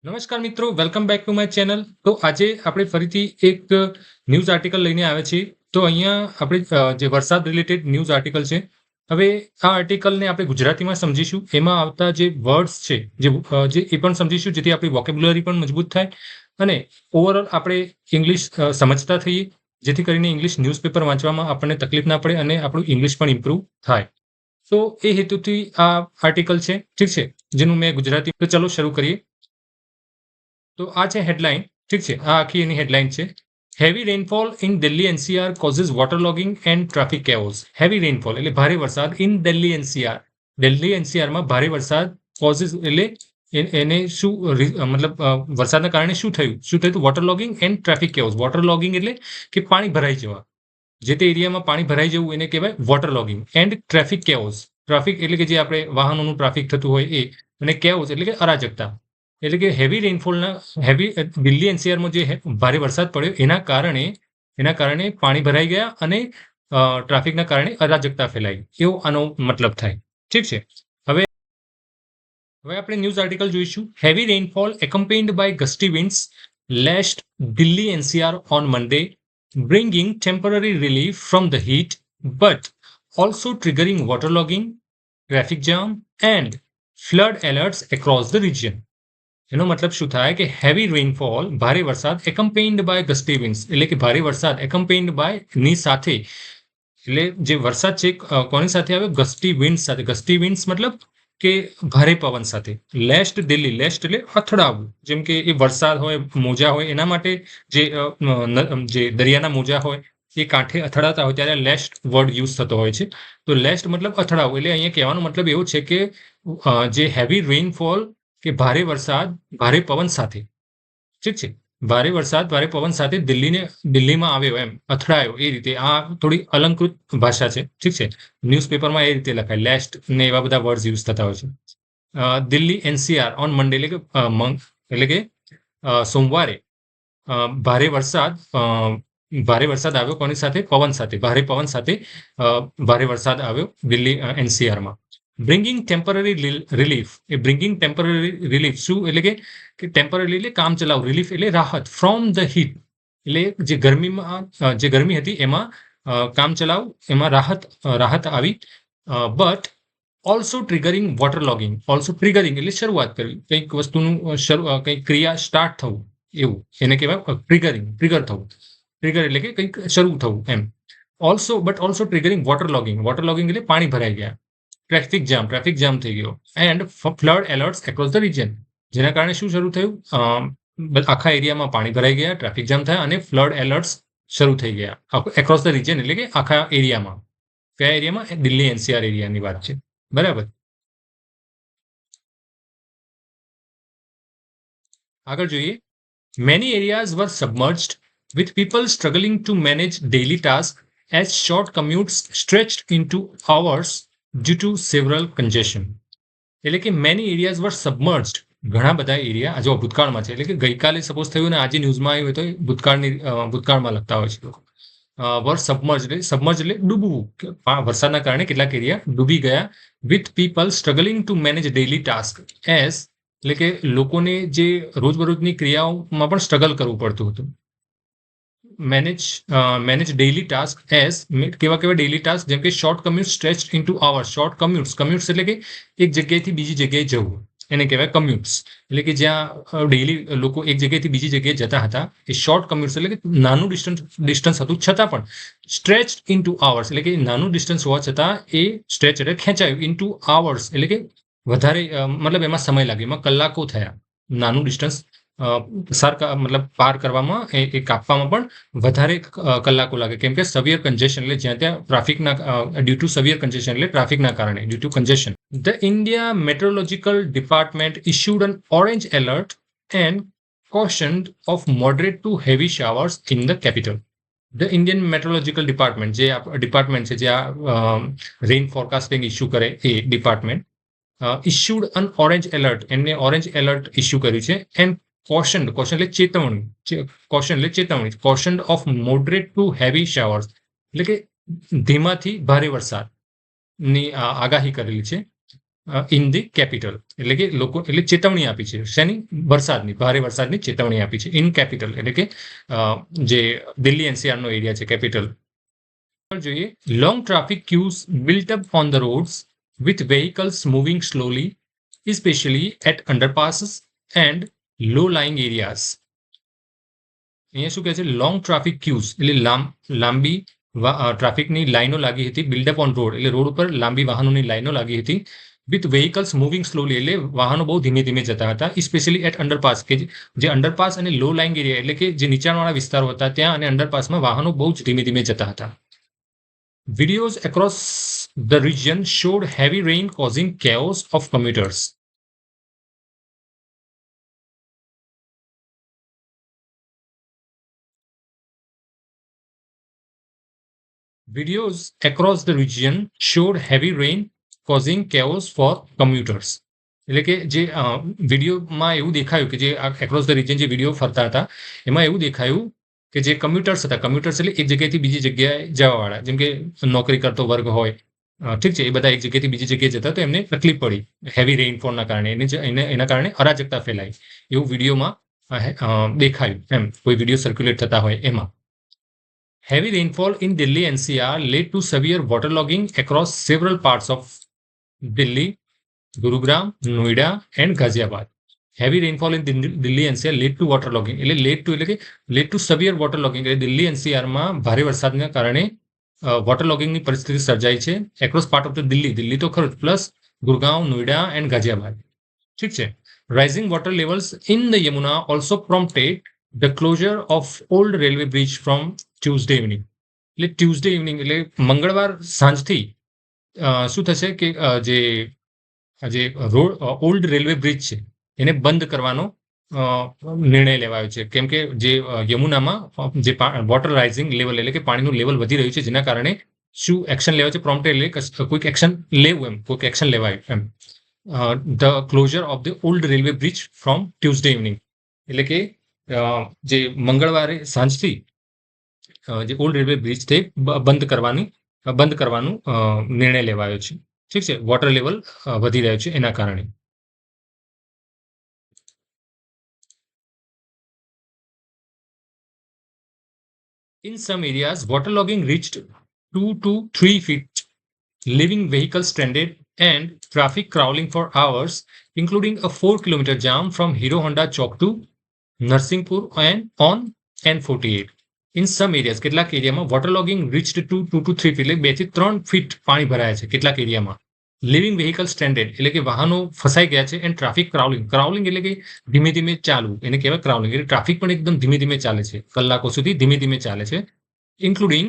નમસ્કાર મિત્રો, welcome back to my channel. તો આજે આપણે ફરીથી એક ન્યૂઝ આર્ટિકલ લઈને આવ્યા છીએ. તો અહીંયા આપણે જે વરસાદ રિલેટેડ ન્યૂઝ આર્ટિકલ છે. હવે આ આર્ટિકલને આપણે ગુજરાતીમાં સમજીશું. એમાં આવતા જે વર્ડ્સ છે જે એ પણ સમજીશું, જેથી આપણી વોકેબ્યુલરી પણ મજબૂત થાય અને ઓવરઓલ આપણે ઇંગ્લિશ સમજતા થઈએ, જેથી કરીને ઇંગ્લિશ ન્યૂઝપેપર વાંચવામાં આપણને તકલીફ ના પડે અને આપણું ઇંગ્લિશ પણ ઇમ્પ્રૂવ થાય. તો એ હેતુથી આ આર્ટિકલ છે, ઠીક છે, જેનું મેં ગુજરાતી. તો ચલો શરૂ કરીએ. તો આ છે હેડલાઇન, ઠીક છે. આ આખી એની હેડલાઇન છે. Heavy rainfall in Delhi NCR causes water logging and traffic chaos. Heavy rainfall એટલે ભારે વરસાદ ઇન દિલ્હી એનસીઆર. દિલ્હી એનસીઆરમાં ભારે વરસાદ કોઝિસ એટલે એને શું મતલબ વરસાદના કારણે શું થયું water logging and traffic chaos. Water logging એટલે કે પાણી ભરાઈ જવા, જે તે એરિયામાં પાણી ભરાઈ જવું એને કહેવાય water logging. And traffic chaos, traffic એટલે કે જે આપણે વાહનોનું ટ્રાફિક થતું હોય એ, અને કેઓસ એટલે કે અરાજકતા. એટલે કે હેવી રેનફોલના દિલ્હી એનસીઆરમાં જે ભારે વરસાદ પડ્યો એના કારણે પાણી ભરાઈ ગયા અને ટ્રાફિકના કારણે અરાજકતા ફેલાઈ, એવો આનો મતલબ થાય. ઠીક છે. હવે આપણે ન્યૂઝ આર્ટિકલ જોઈશું. Heavy rainfall accompanied by gusty winds lashed Delhi NCR on Monday, bringing temporary relief from the heat, but also triggering waterlogging, traffic jam, and flood alerts across the region. એનો મતલબ શું થાય કે heavy rainfall ભારે વરસાદ એકમ્પેઇન્ડ by ગસ્ટી winds એટલે કે ભારે વરસાદ એકમ્પેઇન્ડ બાય ની સાથે, એટલે જે વરસાદ છે કોની સાથે આવ્યો? ગસ્ટી વિન્ડ્સ સાથે. ગસ્ટી વિન્ડ્સ મતલબ કે ભારે પવન સાથે. લેસ્ટ દિલ્હી, લેસ્ટ એટલે અથડાવવું, જેમ કે એ વરસાદ હોય, મોજા હોય, એના માટે જે દરિયાના મોજા હોય એ કાંઠે અથડાતા હોય ત્યારે લેસ્ટ વર્ડ યુઝ થતો હોય છે. તો લેસ્ટ મતલબ અથડાવવું. એટલે અહીંયા કહેવાનો મતલબ એવો છે કે જે હેવી રેનફોલ કે ભારે વરસાદ ભારે પવન સાથે, ઠીક છે, ભારે વરસાદ ભારે પવન સાથે દિલ્હીમાં આવ્યો, એમ અથડાયો, એ રીતે. આ થોડી અલંકૃત ભાષા છે, ઠીક છે. ન્યૂઝપેપરમાં એ રીતે લખાય, લેસ્ટ ને એવા બધા વર્ડ યુઝ થતા હોય છે. દિલ્હી એનસીઆર ઓન મંડે એટલે કે સોમવારે ભારે વરસાદ આવ્યો. કોની સાથે? પવન સાથે. ભારે પવન સાથે ભારે વરસાદ આવ્યો દિલ્હી એનસીઆરમાં. Bringing temporary relief. એ બ્રિંગિંગ ટેમ્પરરી રિલીફ શું એટલે કે ટેમ્પરરી એટલે કામ ચલાવ, રિલીફ એટલે રાહત, ફ્રોમ ધ હીટ એટલે જે ગરમી હતી એમાં કામ ચલાવ, એમાં રાહત આવી. But also triggering water logging. Also triggering એટલે શરૂઆત કરવી, કંઈક વસ્તુનું કંઈક ક્રિયા સ્ટાર્ટ થવું, એવું એને કહેવાય ટ્રિગર થવું. ટ્રિગર એટલે કે કંઈક શરૂ થવું એમ. But also triggering water logging. Water logging એટલે પાણી ભરાઈ ગયા. ટ્રાફિક જામ થઈ ગયો. And flood alerts across the region, જેના કારણે શું શરૂ થયું? આખા એરિયામાં પાણી ભરાઈ ગયા, ટ્રાફિક જામ થયા અને ફ્લડ એલર્ટ્સ શરૂ થઈ ગયા એક્રોસ ધ રિજન એટલે કે આખા એરિયામાં. કયા એરિયામાં? દિલ્હી એનસીઆર એરિયાની વાત છે, બરાબર. આગળ જોઈએ. Many areas were submerged with people struggling to manage daily tasks as short commutes stretched into hours due to several congestion. એટલે કે many areas were submerged. ઘણા બધા એરિયા જો ભૂતકાળમાં છે, એટલે કે ગઈકાલે સપોઝ થયું ને આજે ન્યૂઝમાં આવ્યું હોય તો ભૂતકાળમાં લખતા હોય છે લોકો. વર સબમર્જ એટલે ડૂબવું. વરસાદના કારણે કેટલાક એરિયા ડૂબી ગયા. With people struggling two manage daily task as એટલે કે લોકોને જે રોજબરોજની ક્રિયાઓમાં પણ સ્ટ્રગલ કરવું પડતું હતું. મેનેજ ડેઇલી ટાસ્ક એઝ કેવા ડેઇલી ટાસ્ક? જેમ કે short commute stretch into hours. Short commutes એટલે કે એક જગ્યાએથી બીજી જગ્યાએ જવું, એને કહેવાય કમ્યુટ્સ. એટલે કે જ્યાં ડેઇલી લોકો એક જગ્યાએથી બીજી જગ્યાએ જતા હતા એ શોર્ટ કમ્યુટ્સ, એટલે કે નાનું ડિસ્ટન્સ હતું છતાં પણ સ્ટ્રેચ ઇન્ટુ અવર્સ એટલે કે નાનું ડિસ્ટન્સ હોવા છતાં એ સ્ટ્રેચ એટલે ખેંચાયું, ઇન્ટુ અવર્સ એટલે કે વધારે, મતલબ એમાં સમય લાગ્યો, એમાં કલાકો થયા. નાનું ડિસ્ટન્સ મતલબ પાર કરવામાં, એ કાપવામાં પણ વધારે કલાકો લાગે, કેમ કે સવિયર કન્જેશન એટલે જ્યાં ત્યાં ટ્રાફિકના ડ્યુ ટુ સવિયર કન્જેશન એટલે ટ્રાફિકના કારણે, due to congestion. The India meteorological department issued an orange alert and cautioned of moderate to heavy showers in the capital. The Indian meteorological department, જે ડિપાર્ટમેન્ટ છે જે આ રેઇન ફોરકાસ્ટિંગ ઇસ્યુ કરે, એ department issued an orange alert, એમને orange alert issue કર્યું છે. And cautioned એટલે ચેતવણી, cautioned of moderate to heavy showers એટલે કે ધીમાથી ભારે વરસાદની આગાહી કરેલી છે. ઇન ધી કેપિટલ, એટલે કે લોકો એટલે ચેતવણી આપી છે શેની? વરસાદની, ભારે વરસાદની ચેતવણી આપી છે ઇન કેપિટલ, એટલે કે જે દિલ્હી એનસીઆર નો એરિયા છે કેપિટલ. જોઈએ, long traffic cues built up on the rods with vehicles moving slowly, especially at underpasses and low lying areas. અહીંયા શું કહે છે? લોંગ ટ્રાફિક ક્યુઝ એટલે લાંબી ટ્રાફિકની લાઈનો લાગી હતી. બિલ્ડઅપ ઓન રોડ એટલે રોડ ઉપર લાંબી વાહનોની લાઈનો લાગી હતી. વિથ વેહિકલ્સ મૂવિંગ સ્લોલી એટલે વાહનો બહુ ધીમે ધીમે જતા હતા. સ્પેશિયલી એટ અંડરપાસ, કે જે અંડરપાસ અને લો લાઇંગ એરિયા એટલે કે જે નીચાણવાળા વિસ્તારો હતા ત્યાં અને અંડરપાસમાં વાહનો બહુ જ ધીમે ધીમે જતા હતા. Videos across the region showed heavy rain causing chaos of commuters. Videos across the region showed heavy rain causing chaos for commuters. એટલે કે જે વિડીયોમાં એવું દેખાયું કે જે એક્રોસ ધ રિજન જે વિડીયો ફરતા હતા એમાં એવું દેખાયું કે જે કમ્યુટર્સ હતા, કમ્યુટર્સ એટલે એક જગ્યાએથી બીજી જગ્યાએ જવાવાળા, જેમ કે નોકરી કરતો વર્ગ હોય, ઠીક છે, એ બધા એક જગ્યાએથી બીજી જગ્યાએ જતા તો એમને તકલીફ પડી હેવી રેઇનફોલના કારણે, એના કારણે અરાજકતા ફેલાઈ એવું વિડીયોમાં દેખાયું. એમ કોઈ વિડીયો સર્ક્યુલેટ થતા હોય એમાં. Heavy rainfall in Delhi NCR led to severe waterlogging across several parts of Delhi, Gurugram, Noida and Ghaziabad. Heavy rainfall in Delhi NCR led to waterlogging એટલે led to severe waterlogging એટલે દિલ્હી એનસીઆરમાં ભારે વરસાદના કારણે વોટરલોગિંગની પરિસ્થિતિ સર્જાઈ છે across part of the Delhi તો ખરું, પ્લસ ગુરગાંવ, નોઈડા એન્ડ ગાઝિયાબાદ. ઠીક છે. Rising water levels in the Yamuna also prompted the closure of old railway bridge from Tuesday evening. એટલે ટ્યુઝડે ઇવનિંગ એટલે મંગળવાર સાંજથી શું થશે કે જે રોડ ઓલ્ડ રેલવે બ્રિજ છે એને બંધ કરવાનો નિર્ણય લેવાયો છે, કેમ કે જે યમુનામાં જે વોટર રાઇઝિંગ લેવલ એટલે કે પાણીનું લેવલ વધી રહ્યું છે જેના કારણે શું એક્શન લેવાય છે? પ્રોમ્પ્ટ એટલે કોઈક એક્શન લેવું, એમ કોઈક એક્શન લેવાય એમ. The closure of the old railway bridge from Tuesday evening એટલે કે જે મંગળવારે સાંજથી જે ઓલ્ડ રેલવે બ્રિજ તે બંધ કરવાનું નિર્ણય લેવાયો છે. ઠીક છે, વોટર લેવલ વધી રહ્યો છે એના કારણે. In some areas, waterlogging reached 2 to 3 feet, leaving vehicles stranded and traffic crawling for hours, including a 4-kilometer jam from Hero Honda Chowk to Narsinghpur and on N48. In some areas, કેટલાક એરિયામાં વોટરલોગિંગ reached two 2 to 3 fit એટલે 2 થી 3 fit પાણી ભરાયા છે કેટલાક એરિયામાં. Living vehicle સ્ટેન્ડેડ એટલે કે વાહનો ફસાઈ ગયા છે. એન્ડ ટ્રાફિક ક્રાઉલિંગ એટલે કે ધીમે ધીમે ચાલવું, એને કહેવાય ક્રાઉલિંગ. એટલે ટ્રાફિક પણ એકદમ ધીમે ધીમે ચાલે છે, કલાકો સુધી ધીમે ધીમે ચાલે છે. ઇન્ક્લુડિંગ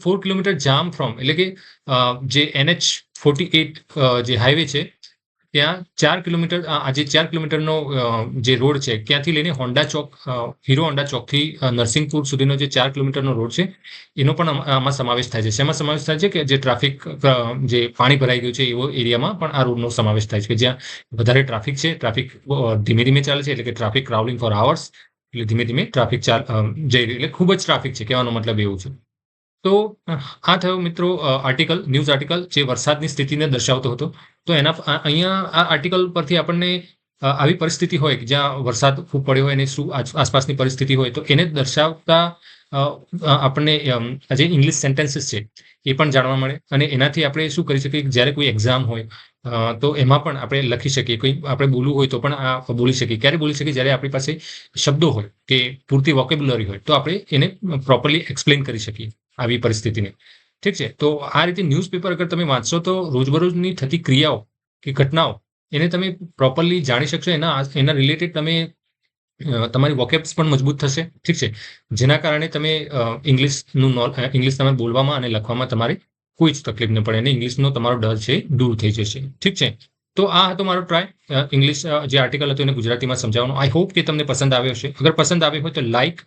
4 કિલોમીટર જામ ફ્રોમ એટલે કે જે NH48 જે હાઈવે છે ત્યાં 4 કિલોમીટર આજે 4 કિલોમીટરનો જે રોડ છે ત્યાંથી લઈને હોન્ડા ચોક, હીરો હોન્ડા ચોકથી નરસિંહપુર સુધીનો જે 4 કિલોમીટરનો રોડ છે એનો પણ આમાં સમાવેશ થાય છે. શેમાં સમાવેશ થાય છે? કે જે ટ્રાફિક જે પાણી ભરાઈ ગયું છે એવો એરિયામાં પણ આ રોડનો સમાવેશ થાય છે કે જ્યાં વધારે ટ્રાફિક છે, ટ્રાફિક ધીમે ધીમે ચાલે છે એટલે કે ટ્રાફિક ટ્રાવેલિંગ ફોર આવર્સ એટલે ધીમે ધીમે ટ્રાફિક જઈ રહ્યું એટલે ખૂબ જ ટ્રાફિક છે, કહેવાનો મતલબ એવું છે. તો આ થયો મિત્રો ન્યૂઝ આર્ટિકલ જે વરસાદની સ્થિતિને દર્શાવતો હતો. તો અહીંયા આ આર્ટિકલ પરથી આપણને આવી પરિસ્થિતિ હોય કે જ્યાં વરસાદ ખૂબ પડ્યો હોય અને શું આસપાસની પરિસ્થિતિ હોય તો એને દર્શાવતા આપણને જે ઇંગ્લિશ સેન્ટેન્સીસ છે એ પણ જાણવા મળે. અને એનાથી આપણે શું કરી શકીએ? જ્યારે કોઈ એક્ઝામ હોય તો એમાં પણ આપણે લખી શકીએ, કોઈ આપણે બોલવું હોય તો પણ આ બોલી શકીએ. ક્યારે બોલી શકીએ? જ્યારે આપણી પાસે શબ્દો હોય કે પૂરતી વોકેબ્યુલરી હોય તો આપણે એને પ્રોપરલી એક્સપ્લેન કરી શકીએ આવી પરિસ્થિતિને. ઠીક છે. તો આ રીતે ન્યૂઝપેપર અગર તમે વાંચશો તો રોજબરોજની થતી ક્રિયાઓ કે ઘટનાઓ એને તમે પ્રોપરલી જાણી શકશો. એના રિલેટેડ તમે તમારી વોકેબ્સ પણ મજબૂત થશે. ઠીક છે, જેના કારણે તમે ઇંગ્લિશ તમે બોલવામાં અને લખવામાં તમારે કોઈ જ તકલીફ ન પડે અને ઇંગ્લિશનો તમારો ડર છે દૂર થઈ જશે. ઠીક છે. તો આ હતો મારો ટ્રાય ઇંગ્લિશ જે આર્ટિકલ હતો એને ગુજરાતીમાં સમજાવવાનો. આઈ હોપ કે તમને પસંદ આવ્યો હશે. અગર પસંદ આવ્યો હોય તો લાઈક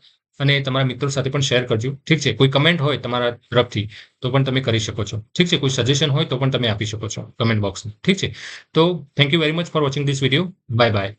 અને તમારા મિત્રો સાથે પણ શેર કરજો. ઠીક છે. કોઈ કમેન્ટ હોય તમારા તરફથી તો પણ તમે કરી શકો છો. ઠીક છે. કોઈ સજેશન હોય તો પણ તમે આપી શકો છો કમેન્ટ બોક્સમાં. ઠીક છે. તો thank you very much for watching this video. Bye bye.